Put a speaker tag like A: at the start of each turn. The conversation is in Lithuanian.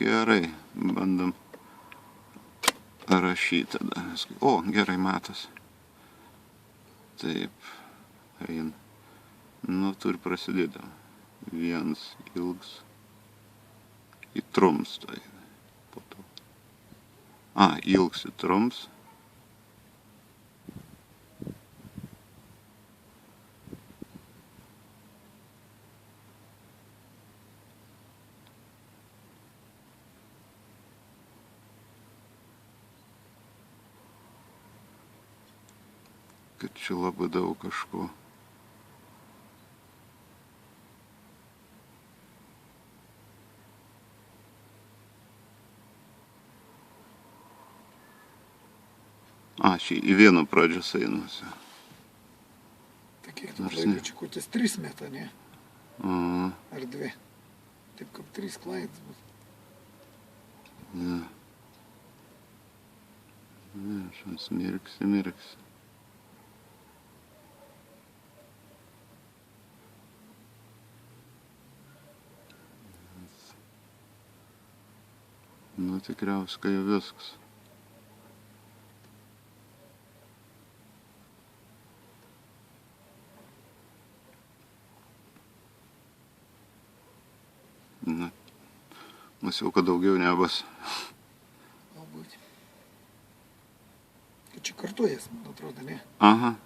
A: Gerai, bandom rašyti tada. O, gerai matas. Taip, eina. Nu, turi prasidėti. Vienas ilgs. Į trums tai. Po to. Ilgs į trums. Kad čia labai daug kažko. Čia į vieną pradžią einusi.
B: Tai kiek tu klaidų čia kokias 3 metą, ne? Ar 2? Taip kaip 3 klaidas bus.
A: Ne. Ne, šans mirksi. Nu, tikriausiai, kai jau viskas. Na, masiau, kad daugiau nebus.
B: Galbūt. Čia kartuojas, man atrodo, ne?
A: Aha.